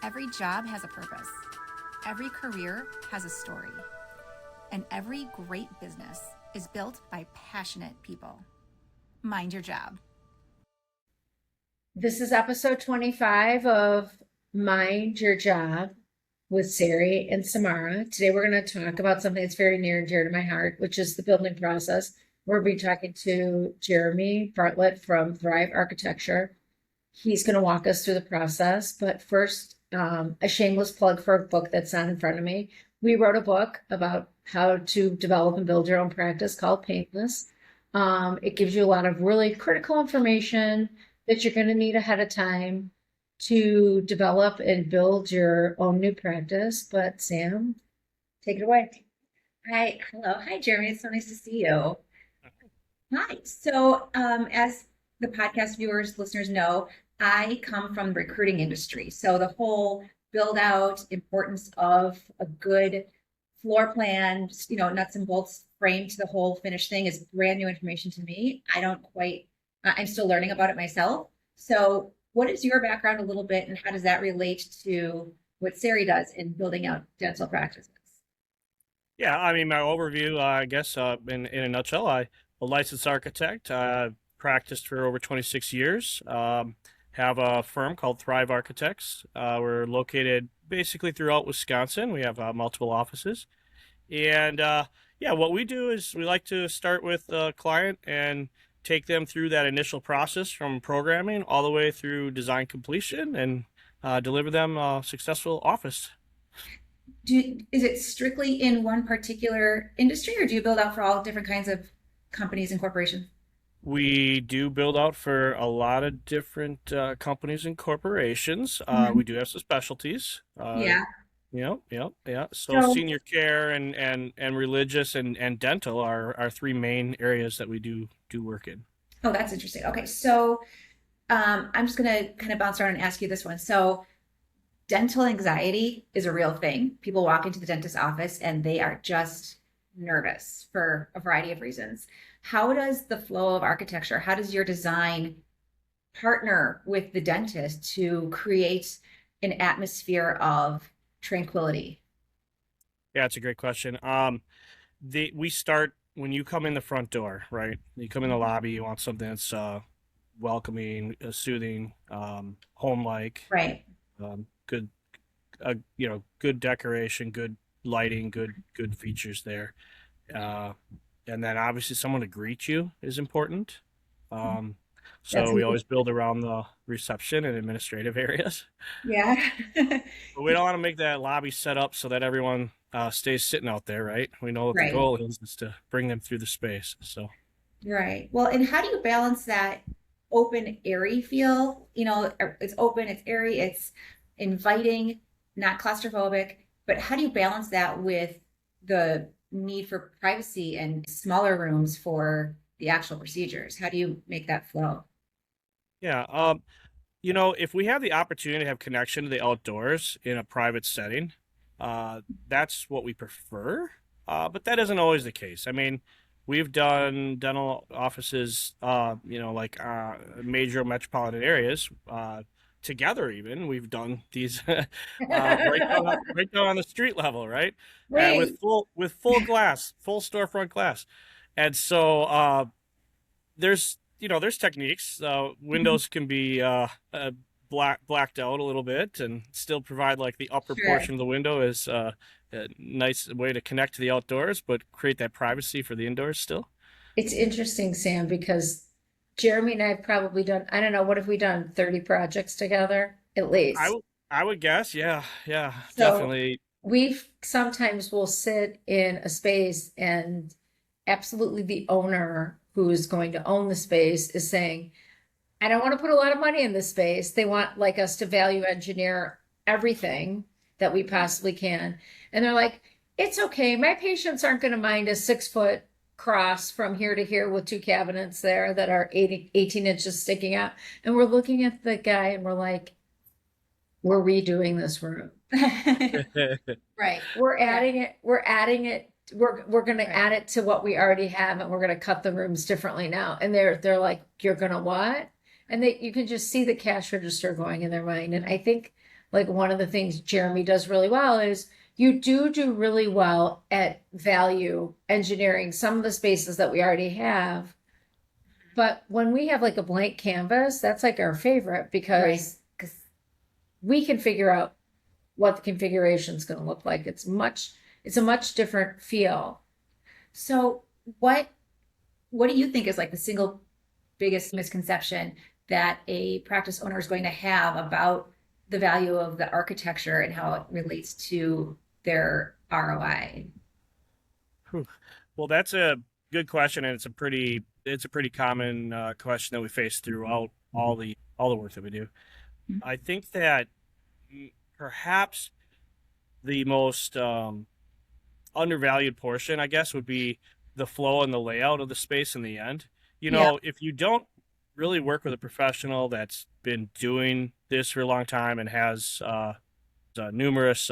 Every job has a purpose. Every career has a story. And every great business is built by passionate people. Mind your job. This is episode 25 of Mind Your Job with Sari and Samara. Today we're going to talk about something that's very near and dear to my heart, which is the building process. We're going to be talking to Jeremy Bartlett from Thrive Architecture. He's going to walk us through the process, but first, a shameless plug for a book that's not in front of me. We wrote a book about how to develop and build your own practice called Painless. It gives you a lot of really critical information that you're going to need ahead of time to develop and build your own new practice. But Sam, take it away. Hi, hello. Hi, Jeremy. It's so nice to see you. Hi. So, as the podcast viewers, listeners know, I come from the recruiting industry. So the whole build out importance of a good floor plan, nuts and bolts frame to the whole finished thing is brand new information to me. I don't quite, I'm still learning about it myself. So what is your background a little bit and how does that relate to what Sari does in building out dental practices? Yeah, I mean, my overview, I guess, in a nutshell, I'm a licensed architect. Practiced for over 26 years. Have a firm called Thrive Architects. We're located basically throughout Wisconsin. We have multiple offices. And yeah, what we do is we like to start with a client and take them through that initial process from programming all the way through design completion and deliver them a successful office. Is it strictly in one particular industry or do you build out for all different kinds of companies and corporations? We do build out for a lot of different companies and corporations. Mhm. We do have some specialties. Yeah. Yeah. So So, senior care and religious and dental are our three main areas that we do work in. oh, that's interesting. Okay. So, I'm just going to kind of bounce around and ask you this one. So, dental anxiety is a real thing. People walk into the dentist's office and they are just nervous for a variety of reasons. How does the flow of architecture, how does your design partner with the dentist to create an atmosphere of tranquility? Yeah, it's a great question. We start when you come in the front door, right? You come in the lobby, you want something that's welcoming, soothing, home-like, Right. good, good decoration, good lighting, good features there. Uh, and then obviously someone to greet you is important. Um, That's so we always build around the reception and administrative areas. yeah. But we don't want to make that lobby set up so that everyone stays sitting out there, right? We know what the Right. goal is to bring them through the space. So Right. Well, and how do you balance that open, airy feel? It's open, it's airy, it's inviting, not claustrophobic, but how do you balance that with the need for privacy and smaller rooms for the actual procedures? How do you make that flow? yeah, if we have the opportunity to have connection to the outdoors in a private setting, that's what we prefer. But that isn't always the case. I mean, we've done dental offices, like major metropolitan areas, together. Even we've done these right down on the street level, right, Wait. with full glass, full storefront glass, and so there's techniques. Windows can be blacked out a little bit and still provide like the upper Sure. portion of the window is a nice way to connect to the outdoors, but create that privacy for the indoors still. It's interesting, Sam, because Jeremy and I have probably done, I don't know, what have we done? 30 projects together at I least. would I would guess, yeah, So definitely. we've sometimes will sit in a space and absolutely the owner who is going to own the space is saying, I don't want to put a lot of money in this space. They want like us to value engineer everything that we possibly can. And they're like, it's okay. My patients aren't going to mind a 6 foot cross from here to here with two cabinets there that are 18 inches sticking out. And we're looking at the guy and we're like, we're redoing this room. Right. We're Yeah. adding it, we're adding it, we're gonna Right. add it to what we already have and we're gonna cut the rooms differently now. And they're like, you're gonna what? And they you can just see the cash register going in their mind. And I think like one of the things Jeremy does really well is you do really well at value engineering some of the spaces that we already have. But when we have like a blank canvas, that's like our favorite because we can figure out what the configuration is going to look like. It's a much different feel. So what do you think is like the single biggest misconception that a practice owner is going to have about the value of the architecture and how it relates to their ROI? Whew. Well, that's a good question, and it's a pretty common question that we face throughout all the work that we do. Mhm. I think that perhaps the most undervalued portion, I guess, would be the flow and the layout of the space in the end. You know, if you don't really work with a professional that's been doing this for a long time and has numerous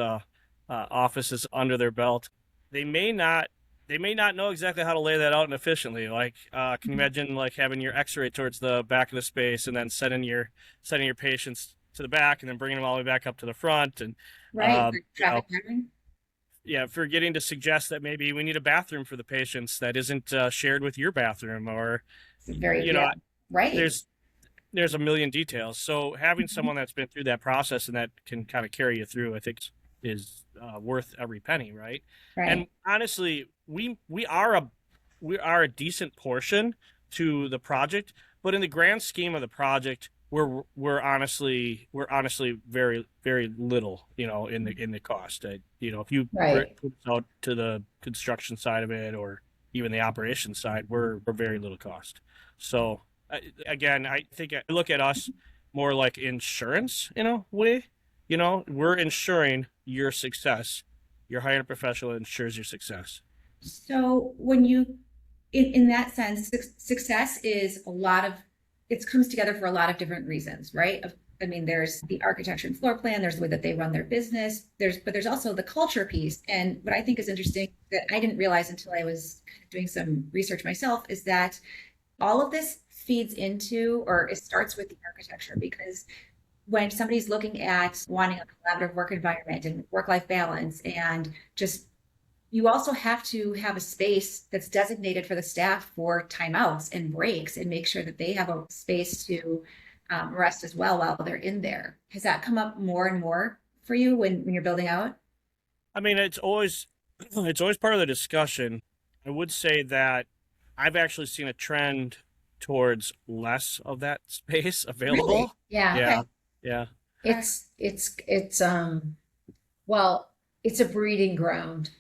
offices under their belt, they may not know exactly how to lay that out and efficiently. Like, can you imagine like having your X-ray towards the back of the space and then setting your patients to the back and then bringing them all the way back up to the front and Right. For you know, traffic pattern. yeah, forgetting to suggest that maybe we need a bathroom for the patients that isn't shared with your bathroom, or It's very, you know, right. there's a million details. So having someone that's been through that process and that can kind of carry you through, I think, is worth every penny, right? Right. And honestly, we are a decent portion to the project, but in the grand scheme of the project, we're honestly very, very little, you know, in the cost. You know, if you Right. put it out to the construction side of it or even the operations side, we're very little cost. So again, I think I look at us more like insurance in a way. You know, we're ensuring your success. You're hiring a professional that ensures your success. So when you, in that sense, success is it comes together for a lot of different reasons, right? I mean, there's the architecture and floor plan, there's the way that they run their business, but there's also the culture piece. And what I think is interesting that I didn't realize until I was kind of doing some research myself is that all of this feeds into, or it starts with the architecture, because when somebody's looking at wanting a collaborative work environment and work-life balance and just you also have to have a space that's designated for the staff for timeouts and breaks and make sure that they have a space to rest as well while they're in there. Has that come up more and more for you when you're building out? I mean, it's always part of the discussion. I would say that I've actually seen a trend towards less of that space available. Really? Yeah. Yeah, Okay. yeah, It's well, it's a breeding ground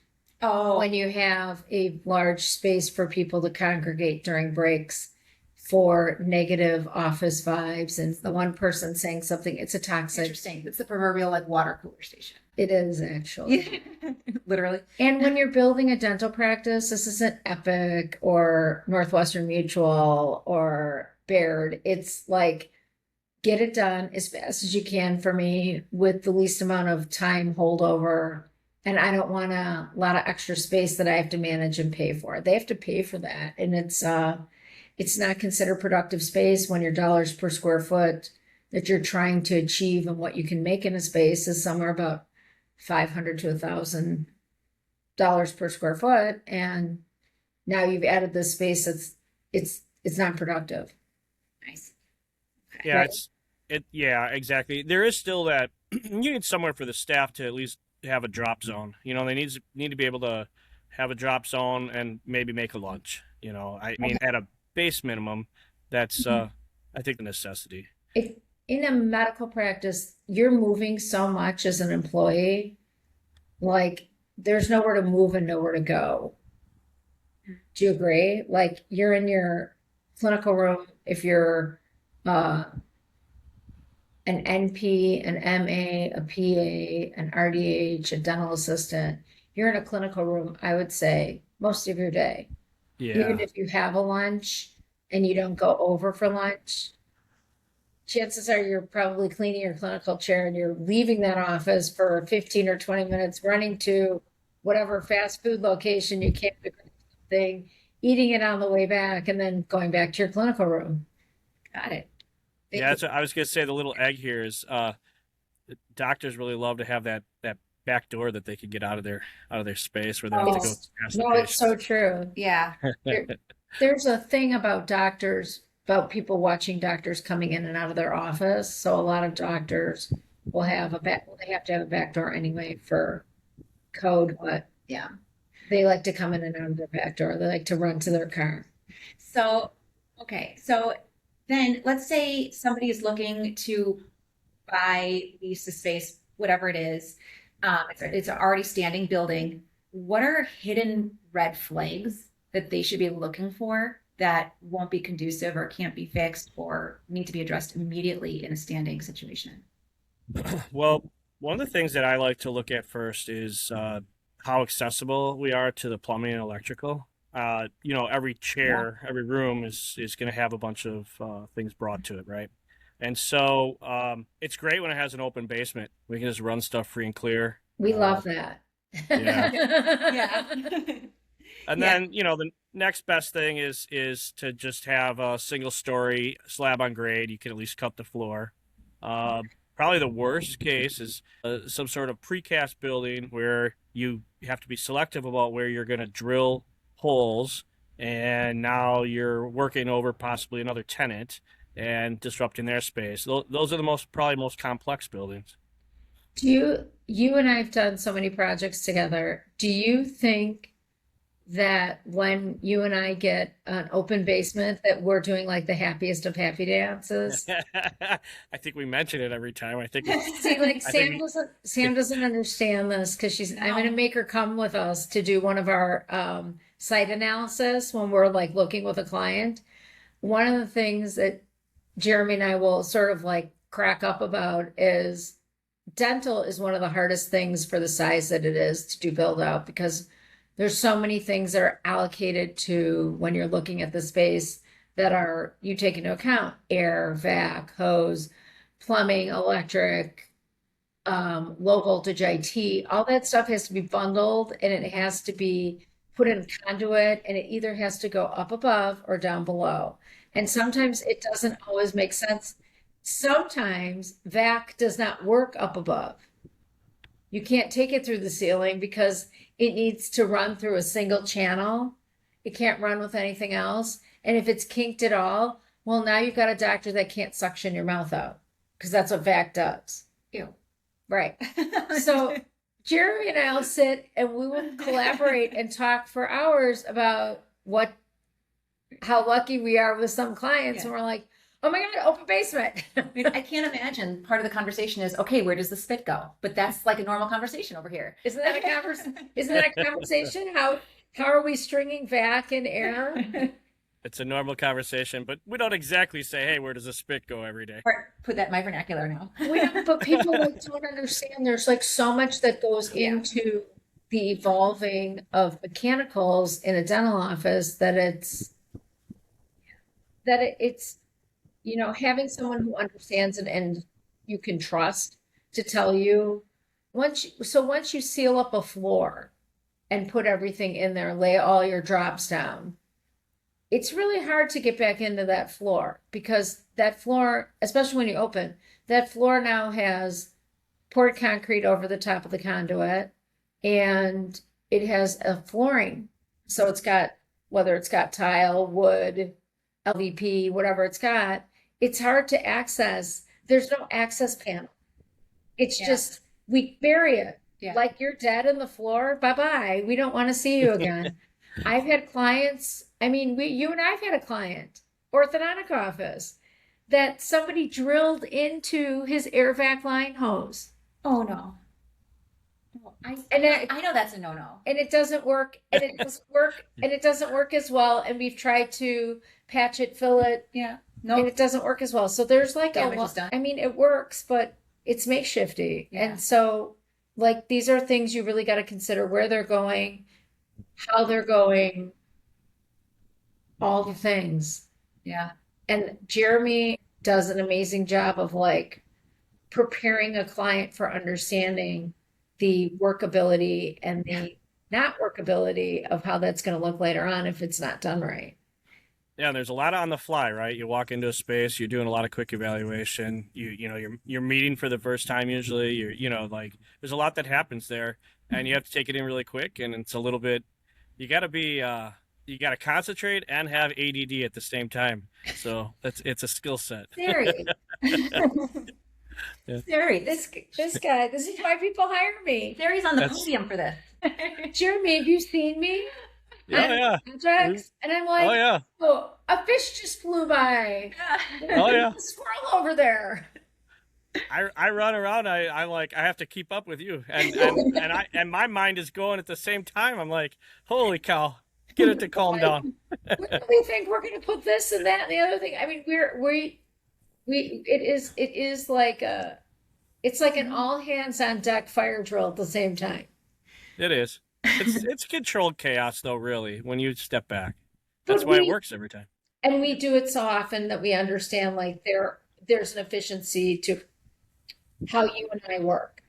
Oh, when you have a large space for people to congregate during breaks for negative office vibes and the one person saying something, it's a toxic. interesting. It's the proverbial like water cooler station. It is actually. Literally. And when you're building a dental practice, this isn't Epic or Northwestern Mutual or Baird. It's like, get it done as fast as you can for me with the least amount of time holdover. And I don't want a lot of extra space that I have to manage and pay for. They have to pay for that. And it's not considered productive space when your dollars per square foot that you're trying to achieve and what you can make in a space is somewhere about $500 to $1,000 per square foot. And now you've added this space that's it's not productive. Nice. yeah. Right. Yeah, exactly. There is still that you need somewhere for the staff to at least have a drop zone. You know, they need to be able to have a drop zone and maybe make a lunch. You know, I mean, at a base minimum, that's I think a necessity. If in a medical practice, you're moving so much as an employee, like there's nowhere to move and nowhere to go. Do you agree? Like you're in your clinical room if you're an NP, an MA, a PA, an RDH, a dental assistant, you're in a clinical room, I would say, most of your day. Even Yeah, if you have a lunch and you don't go over for lunch, chances are you're probably cleaning your clinical chair and you're leaving that office for 15 or 20 minutes, running to whatever fast food location you came to grab something, eating it on the way back, and then going back to your clinical room. Got it. yeah. I was gonna say the little egg here is doctors really love to have that back door that they can get out of their space where they don't have to go It's, past the no, it's so patients. true. Yeah. There, there's a thing about doctors, about people watching doctors coming in and out of their office. So a lot of doctors will have a back, well, they have to have a back door anyway for code, but Yeah. they like to come in and out of their back door. They like to run to their car. So, okay. So then let's say somebody is looking to buy, lease a space, whatever it is. It's an already standing building. What are hidden red flags that they should be looking for that won't be conducive or can't be fixed or need to be addressed immediately in a standing situation? Well, one of the things that I like to look at first is how accessible we are to the plumbing and electrical. Every chair, every room is going to have a bunch of things brought to it, right? And so it's great when it has an open basement. We can just run stuff free and clear. We love that. Yeah. Yeah. And Yeah. then, the next best thing is to just have a single story slab on grade. You can at least cut the floor. Probably the worst case is some sort of precast building where you have to be selective about where you're going to drill holes, and now you're working over possibly another tenant and disrupting their space. Those are the probably most complex buildings. You and I have done so many projects together. Do you think that when you and I get an open basement that we're doing like the happiest of happy dances? I think we mention it every time. I think See, like I think Sam doesn't understand this because I'm gonna make her come with us to do one of our site analysis when we're like looking with a client. One of the things that Jeremy and I will sort of like crack up about is dental is one of the hardest things for the size that it is to do build out because there's so many things that are allocated to when you're looking at the space that are you take into account air, vac, hose, plumbing, electric, low voltage IT, all that stuff has to be bundled and it has to be put in conduit and it either has to go up above or down below. And sometimes it doesn't always make sense. Sometimes vac does not work up above. You can't take it through the ceiling because it needs to run through a single channel. It can't run with anything else. And if it's kinked at all, well, now you've got a doctor that can't suction your mouth out because that's what vac does. Ew. Right. So Jeremy and I will sit and we will collaborate and talk for hours about how lucky we are with some clients. Yeah. And we're like, oh my God, open basement. I can't imagine part of the conversation is, okay, where does the spit go? But that's like a normal conversation over here. Isn't that a conversation? How are we stringing vac and air? it's a normal conversation, but we don't exactly say, "Hey, where does the spit go every day?" Or put that in my vernacular now. But people like don't understand. There's like so much that goes into the evolving of mechanicals in a dental office that it's having someone who understands it and you can trust to tell you once you seal up a floor and put everything in there, lay all your drops down, it's really hard to get back into that floor because that floor, especially when you open, that floor now has poured concrete over the top of the conduit and it has a flooring. So it's got, whether it's got tile, wood, LVP, whatever it's hard to access. There's no access panel. It's just, we bury it. Yeah. Like you're dead in the floor. Bye-bye. We don't want to see you again. I've had clients, you and I've had a client, orthodontic office, that somebody drilled into his air vac line hose. Oh no. I know that's a no-no. And it doesn't work, and it doesn't work, and it doesn't work as well. And we've tried to patch it, fill it. Yeah. No. And it doesn't work as well. So there's like damage is done. It works, but it's makeshifty. Yeah. And so like these are things you really got to consider where they're going, how they're going, all the things. Yeah. And Jeremy does an amazing job of like preparing a client for understanding the workability and the not workability of how that's going to look later on if it's not done right. Yeah, there's a lot on the fly, right? You walk into a space, you're doing a lot of quick evaluation. You're meeting for the first time usually. Like there's a lot that happens there, and you have to take it in really quick. And it's a little bit, you got to be, you got to concentrate and have ADD at the same time. So it's a skill set. Sari. Yeah. Sari, This guy, this is why people hire me. Sari's on the That's- podium for this. Jeremy, have you seen me? Yeah, Projects? And I'm like, oh yeah, oh, a fish just flew by. oh yeah. A squirrel over there. I run around. I have to keep up with you, and my mind is going at the same time. I'm like, holy cow, get it to calm down. When do we think we're going to put this and that and the other thing? I mean, it is like it's like an all hands on deck fire drill at the same time. It is. It's controlled chaos though, really, when you step back. That's why it works every time. And we do it so often that we understand like there's an efficiency to how you and I work,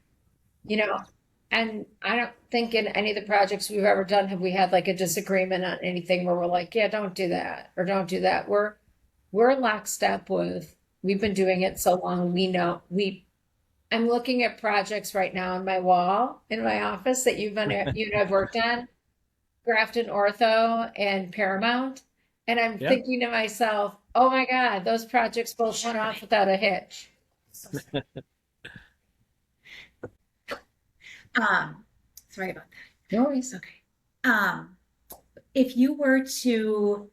And I don't think in any of the projects we've ever done have we had like a disagreement on anything where we're like, yeah, don't do that or don't do that. We're lockstep with. We've been doing it so long. We know I'm looking at projects right now on my wall in my office that you and I've worked on, Grafton Ortho and Paramount. And I'm thinking to myself, oh my God, those projects both went off without a hitch. Sorry about that. No worries. Okay. If you were to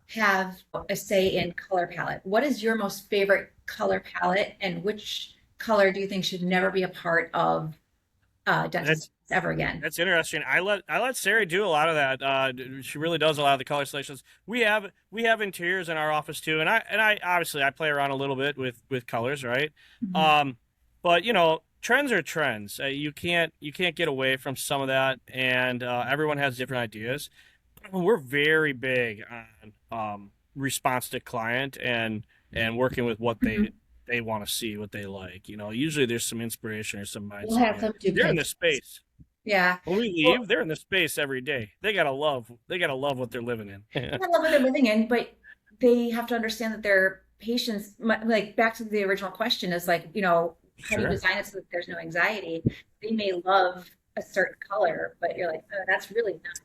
have a say in color palette, what is your most favorite color palette, and which color do you think should never be a part of dentist ever again? That's interesting. I let Sari do a lot of that. She really does a lot of the color selections. We have interiors in our office too, and I obviously I play around a little bit with colors, right? Mhm. But trends are trends. You can't get away from some of that, and everyone has different ideas. We're very big on response to client and working with what they want to see, what they like. Usually there's some inspiration or some mindset. We'll have them do They're in the space. Yeah. When we leave, they're in the space every day. They gotta love what they're living in. I love what they're living in, but they have to understand that their patients, like back to the original question, is like, how do you Sure. design it so that there's no anxiety? They may love a certain color, but you're like, oh, that's really not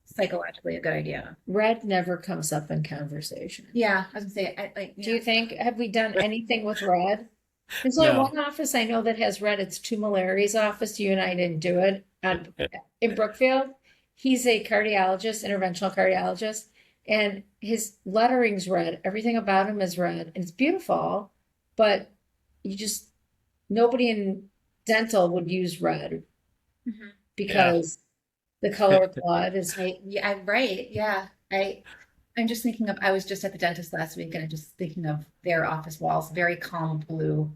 psychologically a good idea. Red never comes up in conversation. Yeah, I was gonna say, Do you think, have we done anything with red? There's only No. one office I know that has red. It's Two Malari's office. You and I didn't do it in Brookfield. He's a cardiologist, interventional cardiologist, and his lettering's red. Everything about him is red. And it's beautiful, but nobody in dental would use red Mhm. because the color of blood is right. Yeah. I'm just thinking of, I was just at the dentist last week and I'm just thinking of their office walls, very calm blue,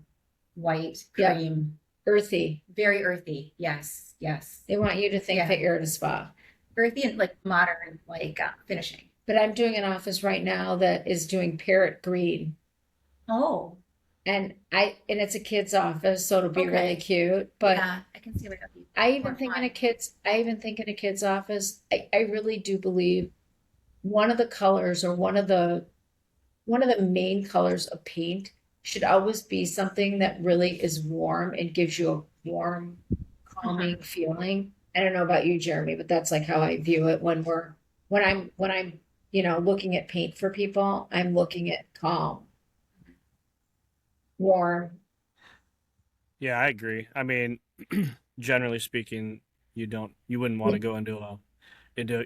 white, Yeah. cream, earthy. very earthy. Yes. They want you to think Yeah. that you're at a spa. Earthy and like modern, like finishing. But I'm doing an office right now that is doing parrot green. Oh, And it's a kid's office, so it'll be Okay. really cute. But yeah, I can see what that'd be. I even more think fun. I even think in a kid's office, I really do believe one of the colors or one of the main colors of paint should always be something that really is warm and gives you a warm, calming feeling. I don't know about you, Jeremy, but that's like how I view it when I'm looking at paint for people, I'm looking at calm, warm. Yeah, I agree. I mean, generally speaking, you wouldn't want to go into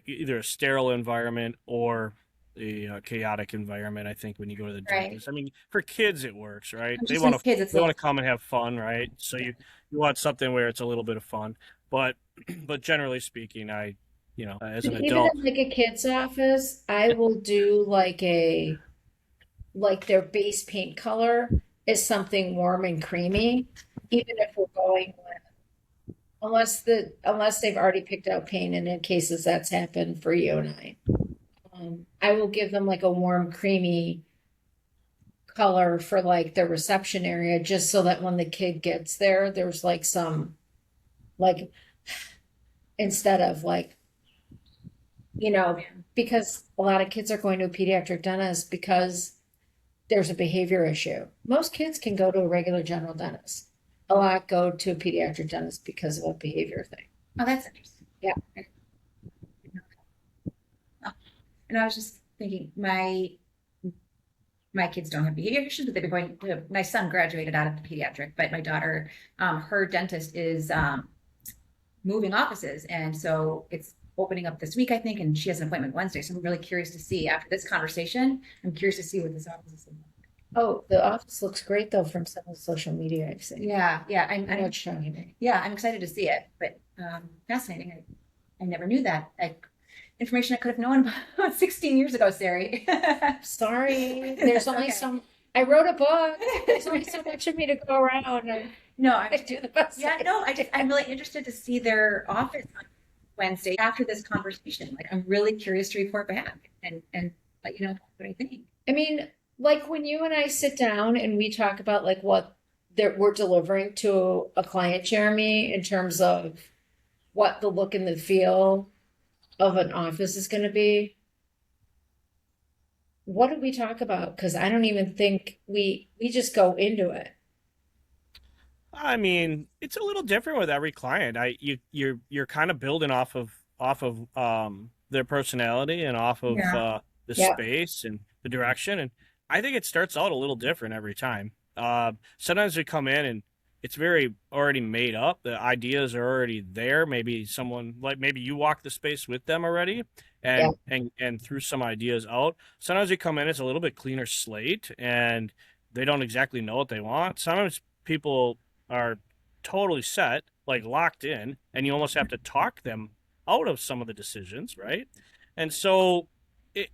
either a sterile environment or a chaotic environment. I think when you go to the Right. dentist, I mean, for kids it works, right? I'm They just want with kids, it's they want like, to come and have fun, right? So you want something where it's a little bit of fun, but generally speaking, as an Even adult, in like a kid's office, I will do like their base paint color is something warm and creamy, even if we're going with unless they've already picked out paint, and in cases that's happened for you and I will give them like a warm, creamy color for like the reception area, just so that when the kid gets there, there's like some like instead of like because a lot of kids are going to a pediatric dentist because there's a behavior issue. Most kids can go to a regular general dentist. A lot go to a pediatric dentist because of a behavior thing. Oh, that's interesting. Yeah. Oh, and I was just thinking, my kids don't have behavior issues, but they've been going to, my son graduated out of the pediatric, but my daughter, her dentist is moving offices. And so it's opening up this week, I think, and she has an appointment Wednesday. So I'm really curious to see after this conversation, I'm curious to see what this office is like. Oh, the office looks great though from some of the social media I've seen. Yeah, yeah. I know what you're talking about. Yeah, I'm excited to see it, but fascinating. I never knew that. Information I could have known about 16 years ago, Sari. Sorry, there's only Okay. I wrote a book. There's only so much of me to go around. No, I do the best. yeah, no, I'm really interested to see their office on Wednesday after this conversation. Like, I'm really curious to report back and let you know what I think. I mean, like when you and I sit down and we talk about like what we're delivering to a client, Jeremy, in terms of what the look and the feel of an office is going to be. What do we talk about? Because I don't even think we just go into it. I mean, it's a little different with every client. You're kind of building off of their personality and off of Yeah. the Yeah. space and the direction. And I think it starts out a little different every time. Sometimes we come in and it's very already made up. The ideas are already there. Maybe you walk the space with them already and threw some ideas out. Sometimes we come in, it's a little bit cleaner slate and they don't exactly know what they want. Sometimes people are totally set, like locked in, and you almost have to talk them out of some of the decisions, right? And so it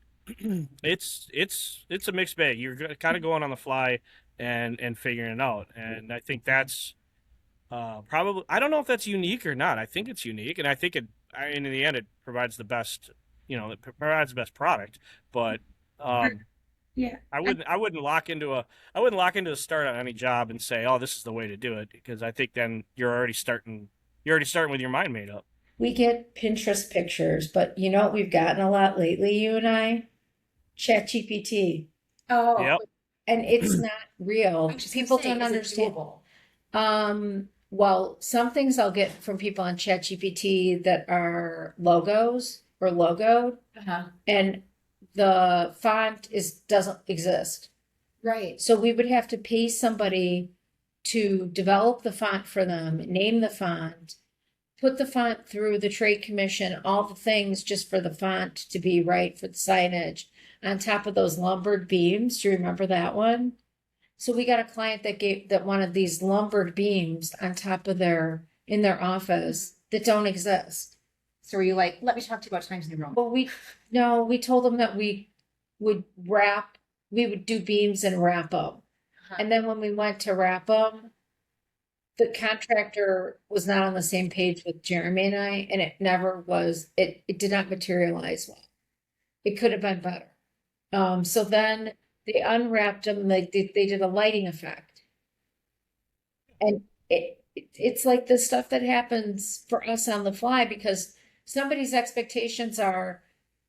it's a mixed bag. You're kind of going on the fly and figuring it out. And I think that's probably, I don't know if that's unique or not. I think it's unique, and I think in the end it provides the best, it provides the best product. But Yeah. I wouldn't lock into a start on any job and say, oh, this is the way to do it, because I think then you're already starting with your mind made up. We get Pinterest pictures, but you know what we've gotten a lot lately, you and I? ChatGPT. Oh, Yep. And it's not real. I was just gonna People say, don't is it understand. doable? Well, some things I'll get from people on ChatGPT that are logos or logoed, Uh-huh. and the font doesn't exist. Right. So we would have to pay somebody to develop the font for them, name the font, put the font through the trade commission, all the things just for the font to be right for the signage on top of those lumbered beams. Do you remember that one? So we got a client that wanted these lumbered beams on top of in their office that don't exist. So were you like, let me talk to you about Times New Roman? Well, we told them that we would do beams and wrap them. Uh-huh. And then when we went to wrap them, the contractor was not on the same page with Jeremy and I, and it never was, it did not materialize well. It could have been better. So then they unwrapped them, they did a lighting effect. And it's like the stuff that happens for us on the fly because somebody's expectations are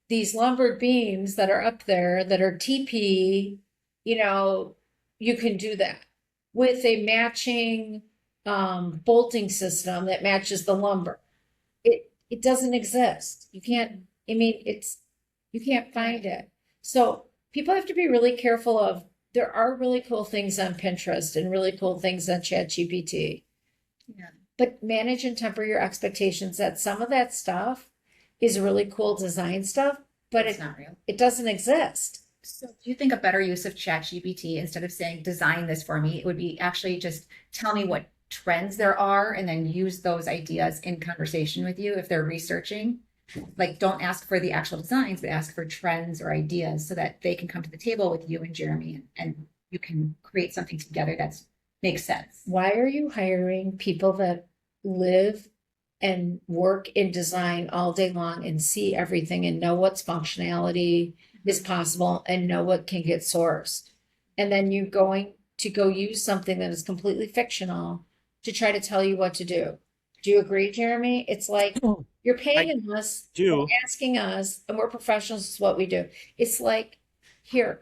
these lumbered beams that are up there that are TP, you can do that with a matching bolting system that matches the lumber. It doesn't exist. You can't, you can't find it. So people have to be really careful there are really cool things on Pinterest and really cool things on ChatGPT. Yeah. But manage and temper your expectations that some of that stuff is really cool design stuff, but It's not real. it doesn't exist. So do you think a better use of ChatGPT, instead of saying design this for me, it would be actually just tell me what trends there are and then use those ideas in conversation with you if they're researching? Like, don't ask for the actual designs, but ask for trends or ideas so that they can come to the table with you and Jeremy and you can create something together that makes sense. Why are you hiring people that live and work in design all day long and see everything and know what's functionality is possible and know what can get sourced? And then you're going to go use something that is completely fictional to try to tell you what to do. Do you agree, Jeremy? It's like you're I paying us, and do. asking us, and we're professionals, is what we do. It's like, here,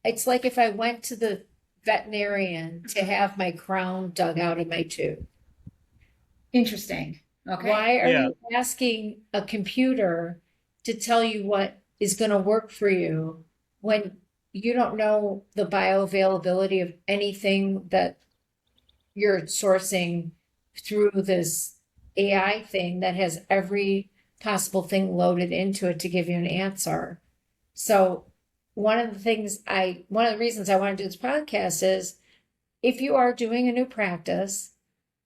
it's like if I went to the veterinarian to have my crown dug out of my tooth. Interesting. Okay. Why are Yeah. you asking a computer to tell you what is going to work for you when you don't know the bioavailability of anything that you're sourcing through this AI thing that has every possible thing loaded into it to give you an answer? So one of the reasons I want to do this podcast is if you are doing a new practice,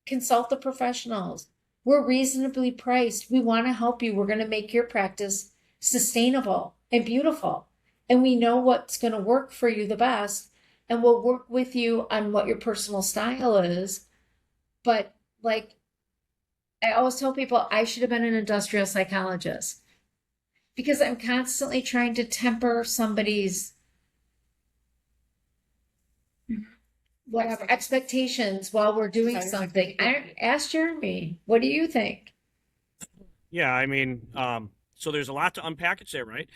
consult the professionals. We're reasonably priced. We want to help you. We're going to make your practice sustainable and beautiful. And we know what's going to work for you the best. And we'll work with you on what your personal style is. But like I always tell people, I should have been an industrial psychologist because I'm constantly trying to temper somebody's whatever expectations while we're doing something. I asked Jeremy, what do you think? Yeah, I mean, so there's a lot to unpackage there, right?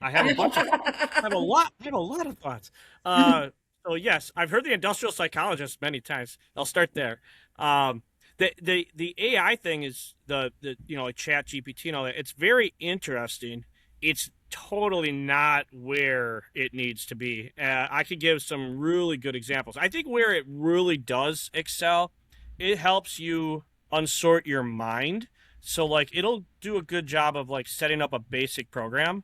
I have a bunch of, I have a lot of thoughts. So yes, I've heard the industrial psychologist many times. I'll start there. The AI thing is the like Chat GPT and all that. It's very interesting. It's totally not where it needs to be. I could give some really good examples. I think where it really does excel, it helps you unsort your mind. So like it'll do a good job of like setting up a basic program.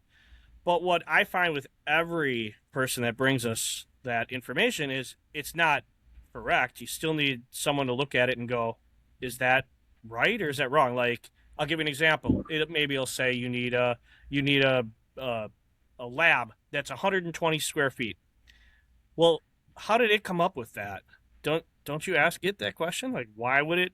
But what I find with every person that brings us that information is it's not correct. You still need someone to look at it and go, is that right or is that wrong? Like I'll give you an example. Maybe it'll say you need a lab that's 120 square feet. Well, how did it come up with that? Don't you ask it that question? Like, where did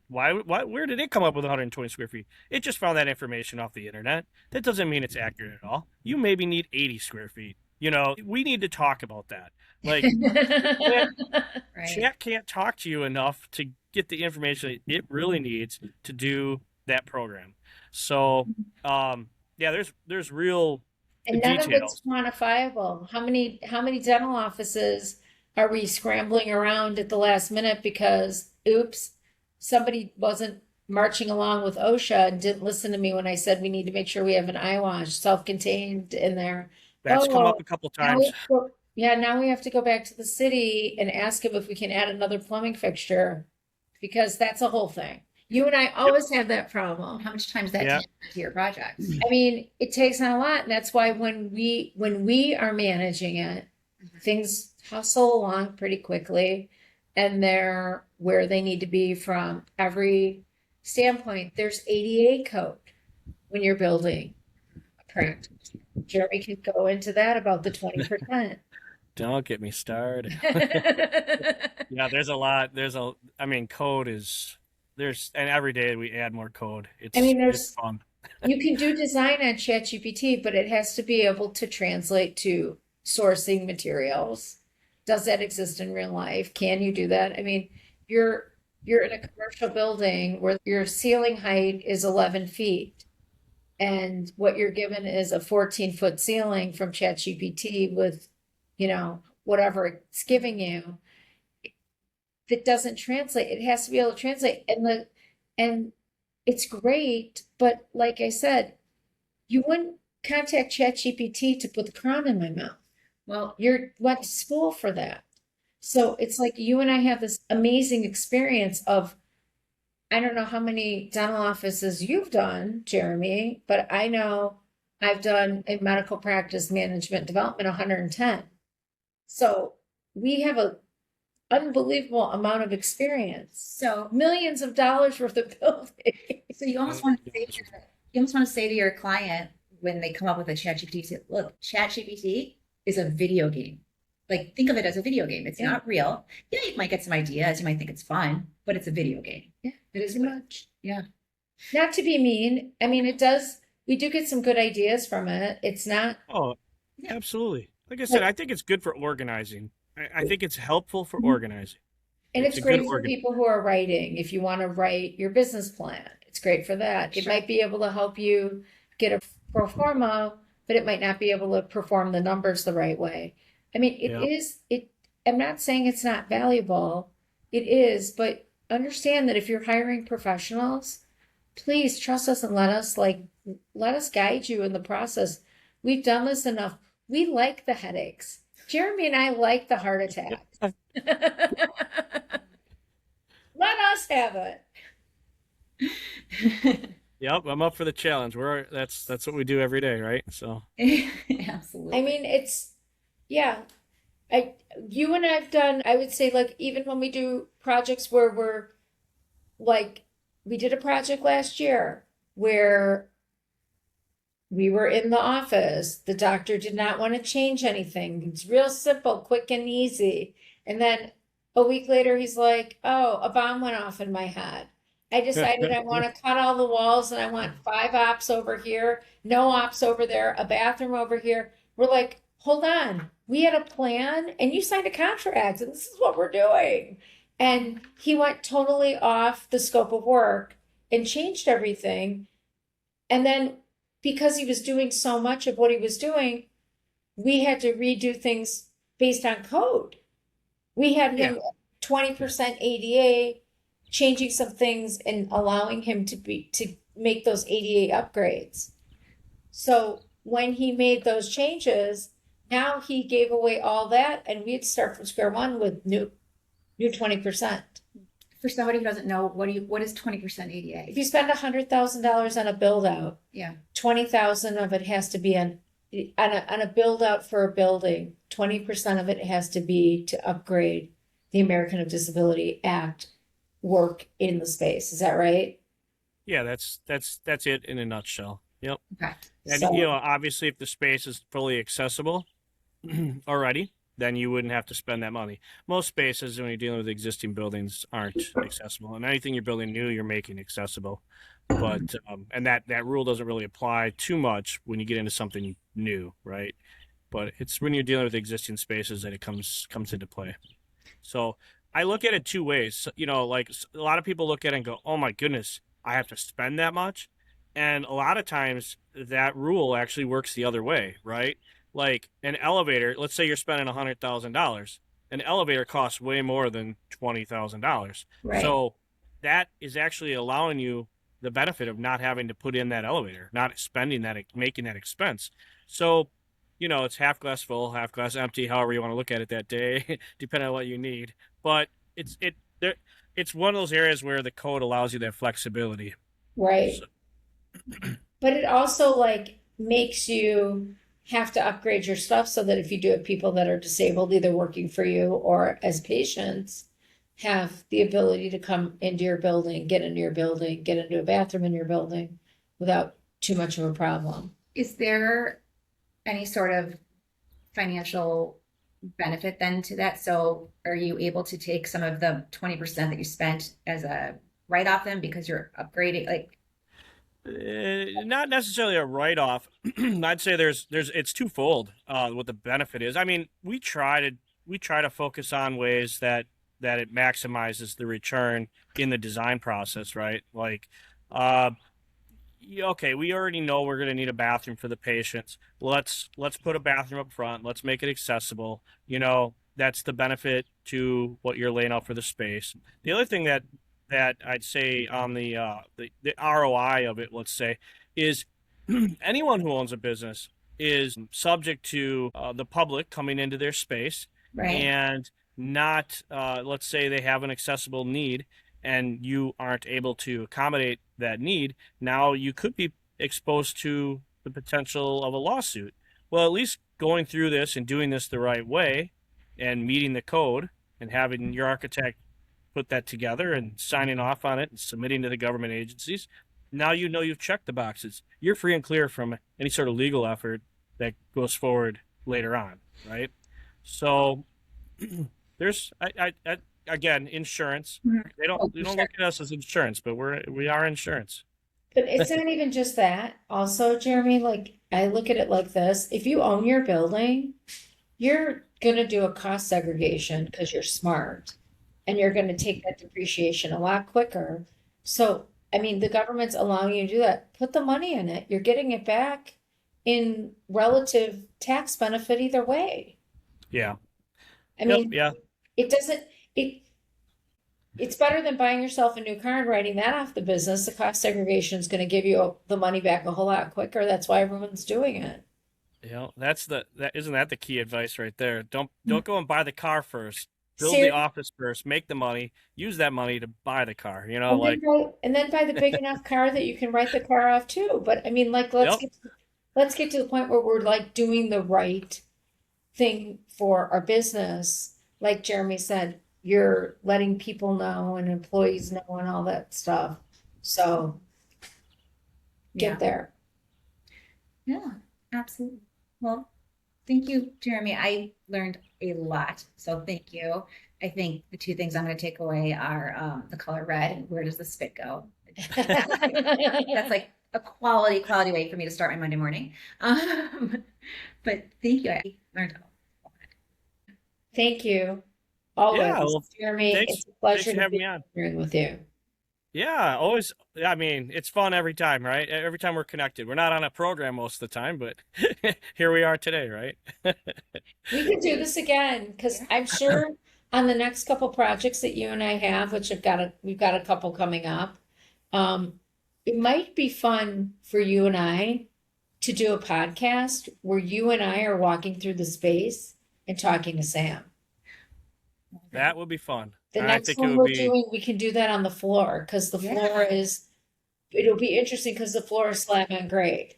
it come up with 120 square feet? It just found that information off the internet. That doesn't mean it's accurate at all. You maybe need 80 square feet. We need to talk about that. Like, Right. chat can't talk to you enough to get the information it really needs to do that program. So, yeah, there's real And none of it's details. quantifiable. How many dental offices are we scrambling around at the last minute because oops, somebody wasn't marching along with OSHA and didn't listen to me when I said we need to make sure we have an eye wash self-contained in there. That's come up Oh, a couple now we times. have to go, yeah, now we have to go back to the city and ask them if we can add another plumbing fixture because that's a whole thing. You and I always have that problem. How much time is that Yeah. to your project? I mean, it takes on a lot, and that's why when we are managing it, things hustle along pretty quickly, and they're where they need to be from every standpoint. There's ADA code when you're building a practice. Jeremy could go into that about the 20%. Don't get me started. Yeah, there's a lot. I mean, code is and every day we add more code. I mean, It's fun. you can do design on ChatGPT, but it has to be able to translate to sourcing materials. Does that exist in real life? Can you do that? I mean, you're in a commercial building where your ceiling height is 11 feet, and what you're given is a 14-foot ceiling from ChatGPT with, whatever it's giving you. That doesn't translate. It has to be able to translate, and it's great, but like I said, you wouldn't contact ChatGPT to put the crown in my mouth. Well, You went to school for that. So it's like you and I have this amazing experience of, I don't know how many dental offices you've done, Jeremy, but I know I've done in medical practice management development 110. So we have a unbelievable amount of experience. so Millions of dollars worth of building. so you almost want to say to your client when they come up with a ChatGPT, say, look, ChatGPT is a video game. Like think of it as a video game. It's Yeah. not real. Yeah, you might get some ideas, you might think it's fun, but it's a video game. Yeah, It is pretty what- much. Yeah. Not to be mean. I mean, we do get some good ideas from it. It's not, Oh, absolutely. Like I said, I think it's good for organizing. I think it's helpful for Mhm. organizing. And it's it's a good great for organ. people who are writing. If you want to write your business plan, it's great for that. It Sure. might be able to help you get a pro forma, but it might not be able to perform the numbers the right way. I mean, Yeah. I'm not saying it's not valuable. It is, but understand that if you're hiring professionals, please trust us and let us guide you in the process. We've done this enough. We like the headaches. Jeremy and I like the heart attacks. Let us have it. Yep, I'm up for the challenge. That's what we do every day, right? So Absolutely. I mean, yeah. You and I've done, I would say, like, even when we do projects where we're like, we did a project last year where we were in the office. The doctor did not want to change anything. It's real simple, quick and easy. And then a week later, he's like, oh, a bomb went off in my head. I decided I want to cut all the walls and I want 5 ops over here, no ops over there, a bathroom over here. We're like, hold on. We had a plan and you signed a contract and this is what we're doing. And he went totally off the scope of work and changed everything. And then because he was doing so much of what he was doing, we had to redo things based on code. We had him 20% ADA, changing some things and allowing him to make those ADA upgrades. So when he made those changes, now he gave away all that and we'd start from square one with new 20%. For somebody who doesn't know, what is 20% If ADA? you spend $100,000 on a build out, Yeah. 20,000 of it has to be on a build out for a building. 20% of it has to be to upgrade the American with Disability Act work in the space. Is that right? yeah, that's it in a nutshell. Yep. Okay. And So- obviously, if the space is fully accessible already, then you wouldn't have to spend that money. Most spaces, when you're dealing with existing buildings, aren't accessible, and anything you're building new, you're making accessible. But and that rule doesn't really apply too much when you get into something new, right? But it's when you're dealing with existing spaces that it comes into play. So I look at it two ways. Like a lot of people look at it and go, "Oh my goodness, I have to spend that much," and a lot of times that rule actually works the other way, right? Like an elevator, let's say you're spending $100,000. An elevator costs way more than $20,000. Right. So that is actually allowing you the benefit of not having to put in that elevator, not spending that, making that expense. So, it's half glass full, half glass empty, however you want to look at it that day, depending on what you need. But it's one of those areas where the code allows you that flexibility. Right. So, But it also like makes you have to upgrade your stuff so that if you do have people that are disabled, either working for you or as patients, have the ability to come into your building, get into your building, get into a bathroom in your building without too much of a problem. Is there any sort of financial benefit then to that? So are you able to take some of the 20% that you spent as a write-off then because you're upgrading? Like, not necessarily a write-off. I'd say it's twofold. What the benefit is. I mean, we try to focus on ways that it maximizes the return in the design process, right? Like, okay, we already know we're going to need a bathroom for the patients. Let's put a bathroom up front. Let's make it accessible. That's the benefit to what you're laying out for the space. The other thing that I'd say on the ROI of it, let's say, is anyone who owns a business is subject to the public coming into their space right. and not, let's say they have an accessible need and you aren't able to accommodate that need. Now you could be exposed to the potential of a lawsuit. Well, at least going through this and doing this the right way and meeting the code and having your architect put that together and signing off on it and submitting to the government agencies, now you've checked the boxes. You're free and clear from any sort of legal effort that goes forward later on, right? So there's again, insurance. They don't look at us as insurance, but we are insurance. But it's not even just that. Also, Jeremy, like I look at it like this. If you own your building, you're gonna do a cost segregation because you're smart. and you're going to take that depreciation a lot quicker. So, I mean, the government's allowing you to do that. Put the money in it. You're getting it back in relative tax benefit either way. Yeah. I Yep. mean, Yeah. it doesn't, it's better than buying yourself a new car and writing that off the business. The cost segregation is going to give you the money back a whole lot quicker. That's why everyone's doing it. You know, isn't that the key advice right there? Don't go and buy the car first. Build Ser- the office first, make the money, use that money to buy the car, you know, and then buy the big enough car that you can write the car off too. But I mean, like, Yep. let's get to the point where we're like doing the right thing for our business. Like Jeremy said, you're letting people know and employees know and all that stuff. So get Yeah. there. Yeah, absolutely. Well, thank you, Jeremy. I learned a lot, so thank you. I think the two things I'm going to take away are the color red and where does the spit go? That's like a quality way for me to start my Monday morning. But thank you. I learned a lot. Thank you. Always, Yeah, well, Jeremy. thanks- It's a pleasure for to having be me on. here with you. Yeah, always. I mean, it's fun every time, right? Every time we're connected. We're not on a program most of the time, but here we are today, right? We can do this again because I'm sure on the next couple projects that you and I have, which we've got a couple coming up. It might be fun for you and I to do a podcast where you and I are walking through the space and talking to Sam. That would be fun. The I next think it one would we're be. doing, we can do that on the floor because the floor it'll be interesting because the floor is slab on grade.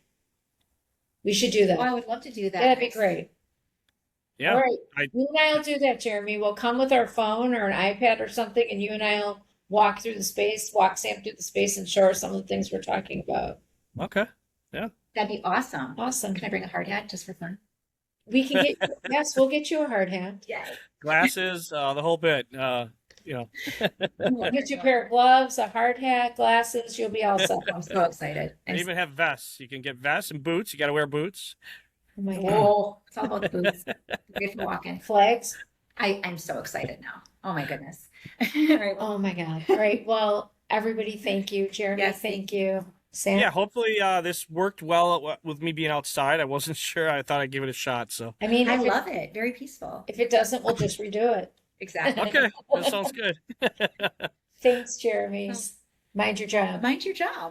We should do that. Oh, I would love to do that. That'd be great. Yeah, All right. I- You and I will do that, Jeremy. We'll come with our phone or an iPad or something, and you and I will walk through the space, walk Sam through the space, and show her some of the things we're talking about. Okay. That'd be awesome. Awesome. Can I bring a hard hat just for fun? We can get yes, we'll get you a hard hat. Yay. Glasses, the whole bit. You know. We'll get you a pair of gloves, a hard hat, glasses. You'll be all set. I'm so excited. They even have vests. You can get vests and boots. You got to wear boots. Oh my God. Oh, it's all about the boots. Good for walking. Flags. I'm so excited now. Oh my goodness. All right. Oh my God. All right. Well, everybody, thank you. Jeremy, Yes, thank you. Sam. Yeah, hopefully this worked well with me being outside. I wasn't sure. I thought I'd give it a shot. So. I mean, I love it. Very peaceful. if it doesn't, we'll just redo it. Exactly. Okay, that sounds good. Thanks, Jeremy. Mind your job. Mind your job.